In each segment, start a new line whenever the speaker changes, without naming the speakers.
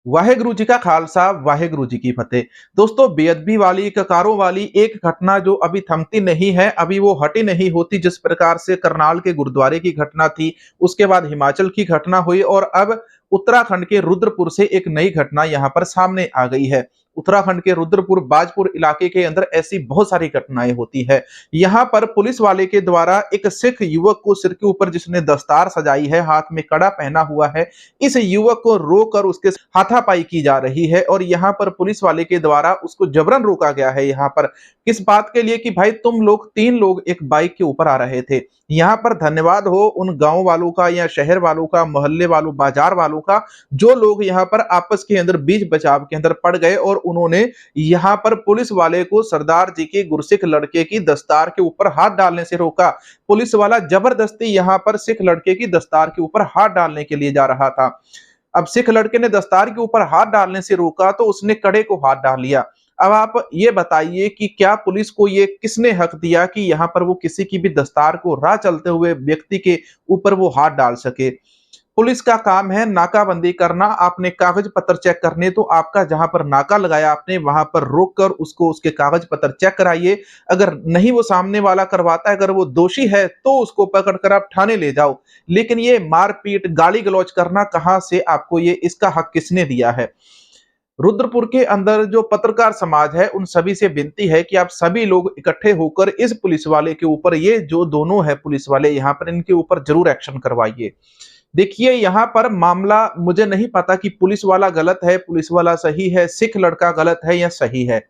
वाहेगुरु जी का खालसा, वाहेगुरु जी की फतेह। दोस्तों, बेअदबी वाली, ककारों वाली एक घटना जो अभी थमती नहीं है, अभी वो हटी नहीं होती। जिस प्रकार से करनाल के गुरुद्वारे की घटना थी, उसके बाद हिमाचल की घटना हुई और अब उत्तराखंड के रुद्रपुर से एक नई घटना यहाँ पर सामने आ गई है। उत्तराखंड के रुद्रपुर बाजपुर इलाके के अंदर ऐसी बहुत सारी घटनाएं होती है। यहाँ पर पुलिस वाले के द्वारा एक सिख युवक को सिर के ऊपर, जिसने दस्तार सजाई है, हाथ में कड़ा पहना हुआ है, इस युवक को रोककर उसके हाथापाई की जा रही है और यहाँ पर पुलिस वाले के द्वारा उसको जबरन रोका गया है। यहाँ पर किस बात के लिए कि भाई तुम लोग, तीन लोग एक बाइक के ऊपर आ रहे थे। यहाँ पर धन्यवाद हो उन गांव वालों का या शहर वालों का, मोहल्ले वालों, बाजार वालों का, जो लोग यहाँ पर आपस के अंदर बीच बचाव के अंदर पड़ गए और उन्होंने यहाँ पर पुलिस वाले को सरदार जी के गुरसिख लड़के की दस्तार के ऊपर हाथ डालने से रोका। पुलिस वाला जबरदस्ती यहाँ पर सिख लड़के की दस्तार के ऊपर हाथ डालने के लिए जा रहा था। अब सिख लड़के ने दस्तार के ऊपर हाथ डालने से रोका तो उसने कड़े को हाथ डाल लिया। अब आप ये बताइए कि क्या पुलिस को ये किसने हक दिया कि यहाँ पर वो किसी की भी दस्तार को, राह चलते हुए व्यक्ति के ऊपर वो हाथ डाल सके। पुलिस का काम है नाकाबंदी करना, आपने कागज पत्र चेक करने, तो आपका जहां पर नाका लगाया आपने वहां पर रोक कर उसको, उसके कागज पत्र चेक कराइए। अगर नहीं वो सामने वाला करवाता है, अगर वो दोषी है तो उसको पकड़कर आप थाने ले जाओ। लेकिन ये मारपीट, गाली गलौज करना कहां से आपको, ये इसका हक किसने दिया है? रुद्रपुर के अंदर जो पत्रकार समाज है, उन सभी से विनती है कि आप सभी लोग इकट्ठे होकर इस पुलिस वाले के ऊपर, ये जो दोनों है पुलिस वाले यहाँ पर, इनके ऊपर जरूर एक्शन करवाइए। देखिए, यहाँ पर मामला, मुझे नहीं पता कि पुलिस वाला गलत है, पुलिस वाला सही है, सिख लड़का गलत है या सही है।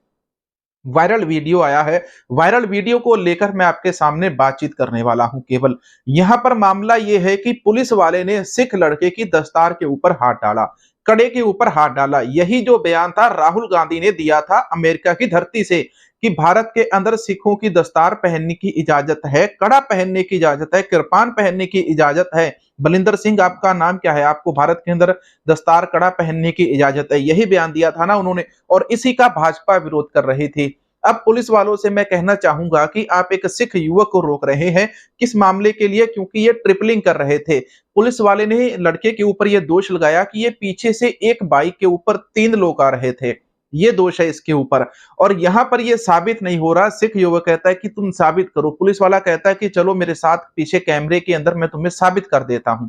वायरल वीडियो आया है, वायरल वीडियो को लेकर मैं आपके सामने बातचीत करने वाला हूं केवल। यहाँ पर मामला यह है कि पुलिस वाले ने सिख लड़के की दस्तार के ऊपर हाथ डाला, कड़े के ऊपर हाथ डाला। यही जो बयान था राहुल गांधी ने दिया था अमेरिका की धरती से, कि भारत के अंदर सिखों की दस्तार पहनने की इजाजत है, कड़ा पहनने की इजाजत है, कृपान पहनने की इजाजत है। बलिंदर सिंह, आपका नाम क्या है? आपको भारत के अंदर दस्तार कड़ा पहनने की इजाजत है, यही बयान दिया था ना उन्होंने, और इसी का भाजपा विरोध कर रही थी। अब पुलिस वालों से मैं कहना चाहूंगा कि आप एक सिख युवक को रोक रहे हैं, किस मामले के लिए? क्योंकि ये ट्रिपलिंग कर रहे थे। पुलिस वाले ने लड़के के ऊपर यह दोष लगाया कि ये पीछे से एक बाइक के ऊपर तीन लोग आ रहे थे, ये दोष है इसके ऊपर। और यहां पर यह साबित नहीं हो रहा। सिख युवक कहता है कि तुम साबित करो, पुलिस वाला कहता है कि चलो मेरे साथ पीछे कैमरे के अंदर, मैं तुम्हें साबित कर देता हूं।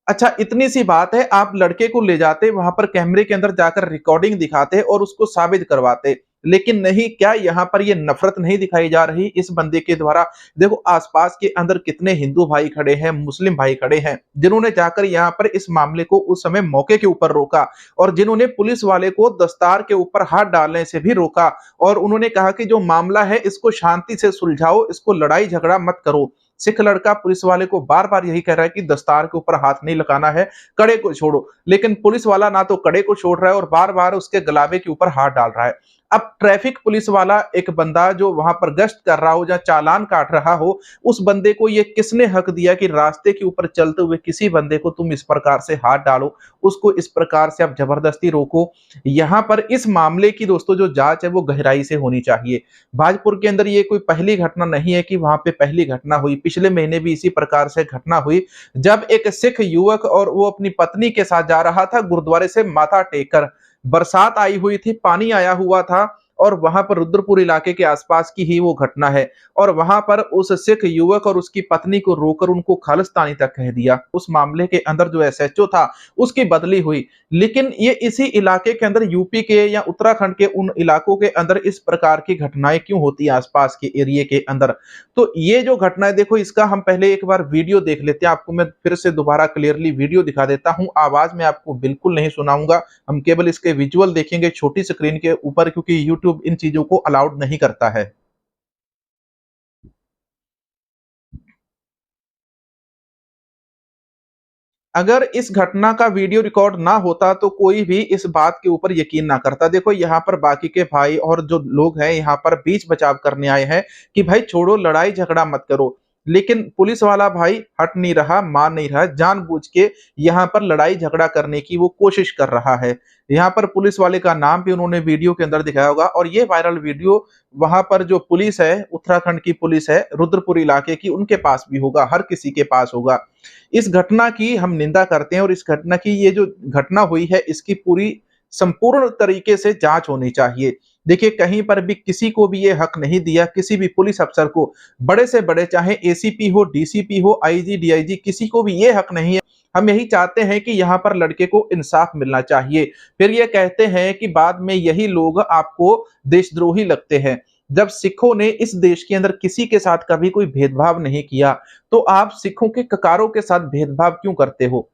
अच्छा, इतनी सी बात है, आप लड़के को ले जाते वहां पर, कैमरे के अंदर जाकर रिकॉर्डिंग दिखाते और उसको साबित करवाते। लेकिन नहीं, क्या यहाँ पर ये नफरत नहीं दिखाई जा रही इस बंदे के द्वारा? देखो, आसपास के अंदर कितने हिंदू भाई खड़े हैं, मुस्लिम भाई खड़े हैं, जिन्होंने जाकर यहाँ पर इस मामले को उस समय मौके के ऊपर रोका, और जिन्होंने पुलिस वाले को दस्तार के ऊपर हाथ डालने से भी रोका। और उन्होंने कहा कि जो मामला है इसको शांति से सुलझाओ, इसको लड़ाई झगड़ा मत करो। सिख लड़का पुलिस वाले को बार बार यही कह रहा है कि दस्तार के ऊपर हाथ नहीं लगाना है, कड़े को छोड़ो। लेकिन पुलिस वाला ना तो कड़े को छोड़ रहा है और बार बार उसके गलावे के ऊपर हाथ डाल रहा है। अब ट्रैफिक पुलिस वाला, एक बंदा जो वहां पर गश्त कर रहा हो या चालान काट रहा हो, उस बंदे को ये किसने हक दिया कि रास्ते के ऊपर चलते हुए किसी बंदे को तुम इस प्रकार से हाथ डालो, उसको इस प्रकार से आप जबरदस्ती रोको? यहाँ पर इस मामले की दोस्तों जो जांच है वो गहराई से होनी चाहिए। भाजपुर के अंदर ये कोई पहली घटना नहीं है कि वहां पे पहली घटना हुई, पिछले महीने भी इसी प्रकार से घटना हुई, जब एक सिख युवक और वो अपनी पत्नी के साथ जा रहा था गुरुद्वारे से माथा टेककर। बरसात आई हुई थी, पानी आया हुआ था, और वहां पर रुद्रपुर इलाके के आसपास की ही वो घटना है। और वहां पर उस सिख युवक और उसकी पत्नी को रोकर उनको खालिस्तानी तक कह दिया। उस मामले के अंदर जो एसएचओ था उसकी बदली हुई। लेकिन ये इसी इलाके के अंदर, यूपी के या उत्तराखंड के उन इलाकों के अंदर इस प्रकार की घटनाएं क्यों होती है आसपास के एरिया के अंदर? तो ये जो घटना है, देखो, इसका हम पहले एक बार वीडियो देख लेते हैं। आपको मैं फिर से दोबारा क्लियरली वीडियो दिखा देता हूं, आवाज में आपको बिल्कुल नहीं सुनाऊंगा, हम केवल इसके विजुअल देखेंगे छोटी स्क्रीन के ऊपर, क्योंकि यूट्यूब इन चीजों को अलाउड नहीं करता है। अगर इस घटना का वीडियो रिकॉर्ड ना होता तो कोई भी इस बात के ऊपर यकीन ना करता। देखो, यहाँ पर बाकी के भाई और जो लोग हैं यहाँ पर बीच बचाव करने आए हैं कि भाई छोड़ो, लड़ाई झगड़ा मत करो। लेकिन पुलिस वाला भाई हट नहीं रहा, मान नहीं रहा, जानबूझ के यहाँ पर लड़ाई झगड़ा करने की वो कोशिश कर रहा है। यहाँ पर पुलिस वाले का नाम भी उन्होंने वीडियो के अंदर दिखाया होगा और ये वायरल वीडियो वहां पर जो पुलिस है, उत्तराखंड की पुलिस है, रुद्रपुर इलाके की, उनके पास भी होगा, हर किसी के पास होगा। इस घटना की हम निंदा करते हैं और इस घटना की, ये जो घटना हुई है, इसकी पूरी संपूर्ण तरीके से जांच होनी चाहिए। देखिए, कहीं पर भी किसी को भी ये हक नहीं दिया, किसी भी पुलिस अफसर को, बड़े से बड़े चाहे एसीपी हो, डीसीपी हो, आईजी, डीआईजी, किसी को भी ये हक नहीं है। हम यही चाहते हैं कि यहाँ पर लड़के को इंसाफ मिलना चाहिए। फिर ये कहते हैं कि बाद में यही लोग आपको देशद्रोही लगते हैं। जब सिखों ने इस देश के अंदर किसी के साथ कभी कोई भेदभाव नहीं किया, तो आप सिखों के ककारों के साथ भेदभाव क्यों करते हो?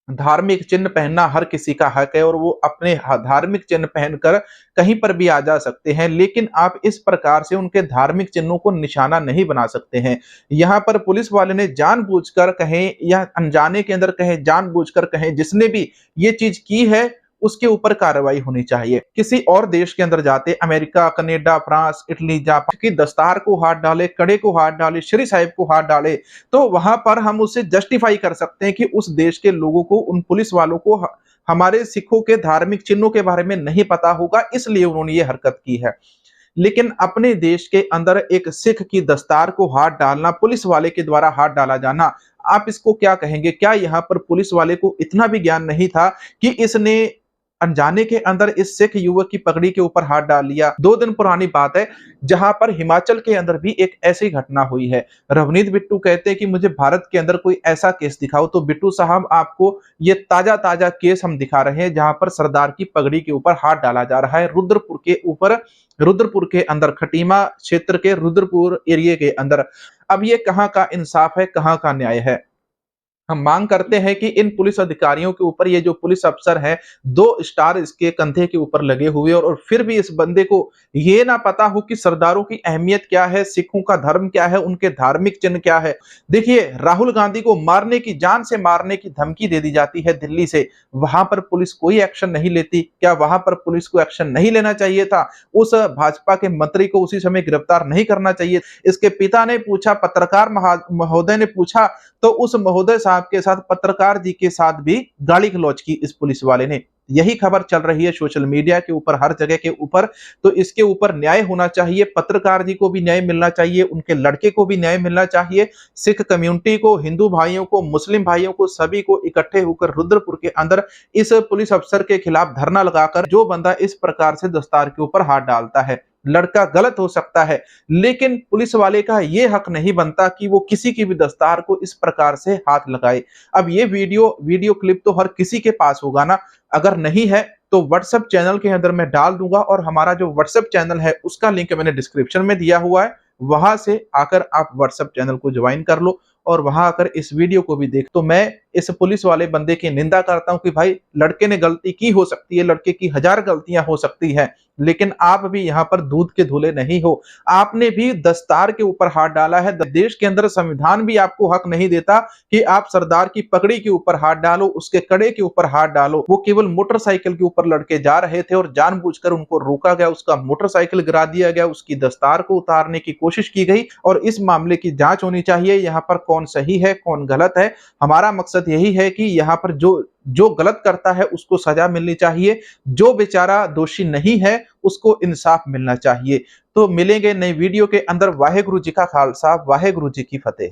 धार्मिक चिन्ह पहनना हर किसी का हक है और वो अपने धार्मिक चिन्ह पहनकर कहीं पर भी आ जा सकते हैं, लेकिन आप इस प्रकार से उनके धार्मिक चिन्हों को निशाना नहीं बना सकते हैं। यहाँ पर पुलिस वाले ने जानबूझकर कहें या अनजाने के अंदर कहें, जानबूझकर कहें, जिसने भी ये चीज की है उसके ऊपर कार्रवाई होनी चाहिए। किसी और देश के अंदर जाते, America, Canada, France, Italy, Japan की दस्तार को हाथ डाले, कड़े को हाथ डाले, श्री साहिब को हाथ डाले, तो वहां पर हम उसे जस्टिफाई कर सकते हैं कि उस देश के लोगों को, उन पुलिस वालों को हमारे सिखों के धार्मिक चिन्हों के बारे में नहीं पता होगा, इसलिए उन्होंने ये हरकत की है। लेकिन अपने देश के अंदर एक सिख की दस्तार को हाथ डालना, पुलिस वाले के द्वारा हाथ डाला जाना, आप इसको क्या कहेंगे? क्या यहाँ पर पुलिस वाले को इतना भी ज्ञान नहीं था कि इसने अनजाने के अंदर इस सिख युवक की पगड़ी के ऊपर हाथ डाल लिया? 2 दिन पुरानी बात है, जहां पर हिमाचल के अंदर भी एक ऐसी घटना हुई है। रवनीत बिट्टू कहते हैं कि मुझे भारत के अंदर कोई ऐसा केस दिखाओ, तो बिट्टू साहब आपको ये ताजा-ताजा केस हम दिखा रहे हैं, जहां पर सरदार की पगड़ी के ऊपर हाथ डाला जा रहा है, रुद्रपुर के ऊपर, रुद्रपुर के अंदर, खटीमा क्षेत्र के रुद्रपुर एरिया के अंदर। अब ये कहाँ का इंसाफ है, कहाँ का न्याय है? हम मांग करते हैं कि इन पुलिस अधिकारियों के ऊपर, ये जो पुलिस अफसर हैं, 2 स्टार इसके कंधे के ऊपर लगे हुए और फिर भी इस बंदे को ये ना पता हो कि सरदारों की अहमियत क्या है, सिखों का धर्म क्या है, उनके धार्मिक चिन्ह क्या है। देखिए, राहुल गांधी को मारने की, जान से मारने की धमकी दे दी जाती है दिल्ली से, वहां पर पुलिस कोई एक्शन नहीं लेती। क्या वहां पर पुलिस को एक्शन नहीं लेना चाहिए था? उस भाजपा के मंत्री को उसी समय गिरफ्तार नहीं करना चाहिए? इसके पिता ने पूछा, पत्रकार महोदय ने पूछा, तो उस महोदय साहब के साथ, पत्रकार जी के साथ भी गाली गलौज की इस पुलिस वाले ने। यही खबर चल रही है सोशल मीडिया के ऊपर, हर जगह के ऊपर। तो इसके ऊपर न्याय होना चाहिए, पत्रकार जी को भी न्याय मिलना चाहिए, उनके लड़के को भी न्याय मिलना चाहिए। सिख कम्युनिटी को, हिंदू भाइयों को, मुस्लिम भाइयों को, सभी को इकट्ठे होकर रुद्रपुर के अंदर इस पुलिस अफसर के खिलाफ धरना लगाकर, जो बंदा इस प्रकार से दस्तार के ऊपर हाथ डालता है, लड़का गलत हो सकता है, लेकिन पुलिस वाले का यह हक नहीं बनता कि वो किसी की भी दस्तार को इस प्रकार से हाथ लगाए। अब ये वीडियो क्लिप तो हर किसी के पास होगा ना, अगर नहीं है तो व्हाट्सएप चैनल के अंदर मैं डाल दूंगा और हमारा जो व्हाट्सएप चैनल है उसका लिंक मैंने डिस्क्रिप्शन में दिया हुआ है, वहां से आकर आप व्हाट्सएप चैनल को ज्वाइन कर लो और वहां आकर इस वीडियो को भी देख। तो मैं इस पुलिस वाले बंदे की निंदा करता हूं कि भाई, लड़के ने गलती की हो सकती है, लड़के की 1000 गलतियां हो सकती हैं, लेकिन आप भी यहाँ पर दूध के धुले नहीं हो। आपने भी दस्तार के ऊपर हाथ डाला है। देश के अंदर संविधान भी आपको हक नहीं देता कि आप सरदार की पगड़ी के ऊपर हाथ डालो, उसके कड़े के ऊपर हाथ डालो। वो केवल मोटरसाइकिल के ऊपर लड़के जा रहे थे और जानबूझकर उनको रोका गया, उसका मोटरसाइकिल गिरा दिया गया, उसकी दस्तार को उतारने की कोशिश की गई और इस मामले की जांच होनी चाहिए। यहाँ पर कौन सही है, कौन गलत है, हमारा मकसद यही है कि यहाँ पर जो गलत करता है उसको सजा मिलनी चाहिए, जो बेचारा दोषी नहीं है उसको इंसाफ मिलना चाहिए। तो मिलेंगे नई वीडियो के अंदर। वाहेगुरु जी का खालसा, वाहेगुरु जी की फतेह।